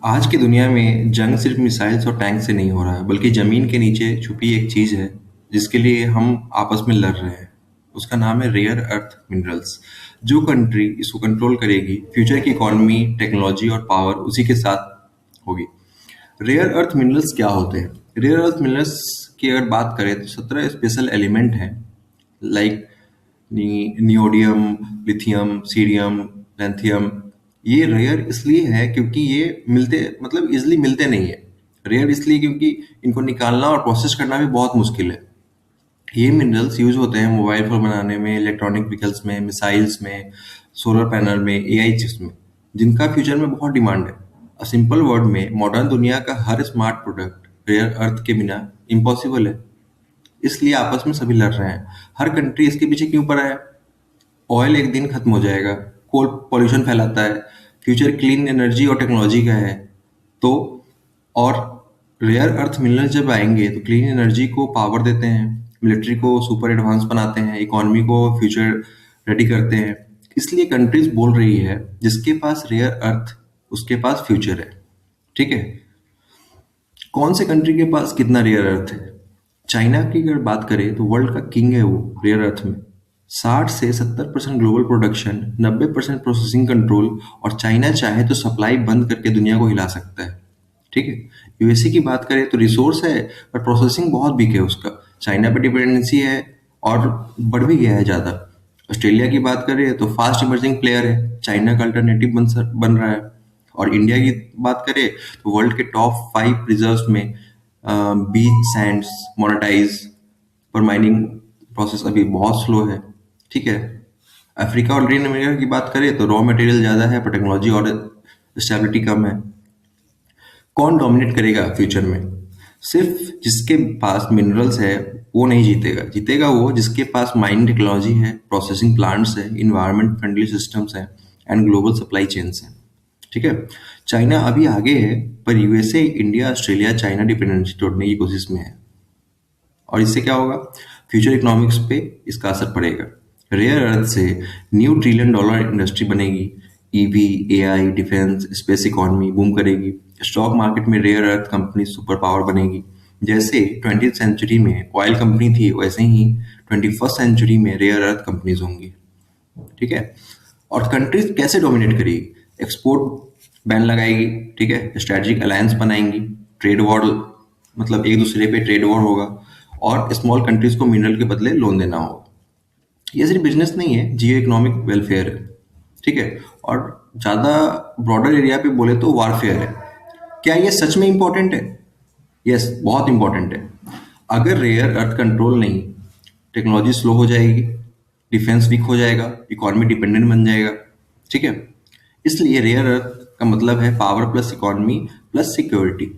आज की दुनिया में जंग सिर्फ मिसाइल्स और टैंक से नहीं हो रहा है, बल्कि जमीन के नीचे छुपी एक चीज है जिसके लिए हम आपस में लड़ रहे हैं। उसका नाम है रेयर अर्थ मिनरल्स। जो कंट्री इसको कंट्रोल करेगी, फ्यूचर की इकोनॉमी, टेक्नोलॉजी और पावर उसी के साथ होगी। रेयर अर्थ मिनरल्स क्या होते हैं? रेयर अर्थ मिनरल्स की अगर बात करें तो 17 स्पेशल एलिमेंट हैं, लाइक नियोडियम, लिथियम, सीरियम, लैंथियम। ये रेयर इसलिए है क्योंकि ये मिलते मतलब इजली मिलते नहीं है। रेयर इसलिए क्योंकि इनको निकालना और प्रोसेस करना भी बहुत मुश्किल है। ये मिनरल्स यूज होते हैं मोबाइल फोन बनाने में, इलेक्ट्रॉनिक व्हीकल्स में, मिसाइल्स में, सोलर पैनल में, एआई चिप्स में, जिनका फ्यूचर में बहुत डिमांड है। सिंपल वर्ड में, मॉडर्न दुनिया का हर स्मार्ट प्रोडक्ट रेयर अर्थ के बिना इम्पॉसिबल है। इसलिए आपस में सभी लड़ रहे हैं। हर कंट्री इसके पीछे क्यों पड़ा है? ऑयल एक दिन खत्म हो जाएगा, कोल पॉल्यूशन फैलाता है, फ्यूचर क्लीन एनर्जी और टेक्नोलॉजी का है। तो और रेयर अर्थ मिनरल जब आएंगे तो क्लीन एनर्जी को पावर देते हैं, मिलिट्री को सुपर एडवांस बनाते हैं, इकोनॉमी को फ्यूचर रेडी करते हैं। इसलिए कंट्रीज बोल रही है जिसके पास रेयर अर्थ उसके पास फ्यूचर है। ठीक है। कौन से कंट्री के पास कितना रेयर अर्थ है? चाइना की अगर बात करें तो वर्ल्ड का किंग है वो रेयर अर्थ में। 60 से 70% ग्लोबल प्रोडक्शन, 90% प्रोसेसिंग कंट्रोल, और चाइना चाहे तो सप्लाई बंद करके दुनिया को हिला सकता है। ठीक है। यूएसए की बात करें तो रिसोर्स है पर प्रोसेसिंग बहुत वीक है उसका। चाइना पे डिपेंडेंसी है और बढ़ भी गया है ज़्यादा। ऑस्ट्रेलिया की बात करें तो फास्ट इमर्जिंग प्लेयर है, चाइना का अल्टरनेटिव बन रहा है। और इंडिया की बात करें तो वर्ल्ड के टॉप 5 रिजर्व्स में बीच सैंड्स मोनेटाइज पर माइनिंग प्रोसेस अभी बहुत स्लो है। ठीक है। अफ्रीका और लैटिन अमेरिका की बात करें तो रॉ मटेरियल ज़्यादा है पर टेक्नोलॉजी और स्टेबिलिटी कम है। कौन डोमिनेट करेगा फ्यूचर में? सिर्फ जिसके पास मिनरल्स है वो नहीं जीतेगा। जीतेगा वो जिसके पास माइनिंग टेक्नोलॉजी है, प्रोसेसिंग प्लांट्स है, इन्वायरमेंट फ्रेंडली सिस्टम्स हैं एंड ग्लोबल सप्लाई चेन्स हैं। ठीक है। चाइना अभी आगे है पर USA, India, Australia China dependency तोड़ने की कोशिश में है। और इससे क्या होगा? फ्यूचर इकोनॉमिक्स पे इसका असर पड़ेगा। रेयर अर्थ से न्यू ट्रिलियन डॉलर इंडस्ट्री बनेगी। EV, AI, defence, space economy boom करेगी। स्टॉक मार्केट में rare earth company super power बनेगी। जैसे 20th सेंचुरी में ऑयल कंपनी थी, वैसे ही 21st सेंचुरी में रेयर अर्थ कंपनीज होंगी। ठीक है। और कंट्रीज कैसे डोमिनेट करेगी? एक्सपोर्ट बैन लगाएगी। ठीक है। स्ट्रेटेजिक अलायंस बनाएंगी। ट्रेड वॉर, मतलब एक दूसरे पे ट्रेड वॉर होगा। और स्मॉल कंट्रीज को मिनरल के बदले लोन देना होगा। ये सिर्फ बिजनेस नहीं है, जियो इकोनॉमिक वेलफेयर है। ठीक है। और ज़्यादा ब्रॉडर एरिया पे बोले तो वारफेयर है। क्या ये सच में इंपॉर्टेंट है? यस, बहुत इंपॉर्टेंट है। अगर रेयर अर्थ कंट्रोल नहीं, टेक्नोलॉजी स्लो हो जाएगी, डिफेंस वीक हो जाएगा, इकोनॉमी डिपेंडेंट बन जाएगा। ठीक है। इसलिए रेयर अर्थ का मतलब है power plus economy plus security.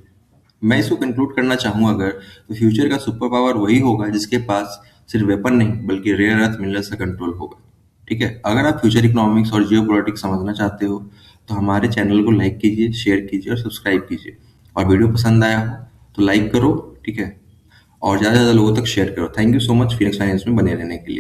मैं इसको कंक्लूड करना चाहूँ अगर, तो फ्यूचर का सुपर पावर वही होगा जिसके पास सिर्फ वेपन नहीं बल्कि रेयर अर्थ मिनरल्स का कंट्रोल होगा। ठीक है। अगर आप फ्यूचर इकोनॉमिक्स और जियो पॉलिटिक्स समझना चाहते हो तो हमारे चैनल को लाइक कीजिए, शेयर कीजिए और सब्सक्राइब कीजिए। और वीडियो पसंद आया हो तो लाइक करो। ठीक है। और ज़्यादा से ज़्यादा लोगों तक शेयर करो। Thank you so much Phoenix finance में बने रहने के लिए।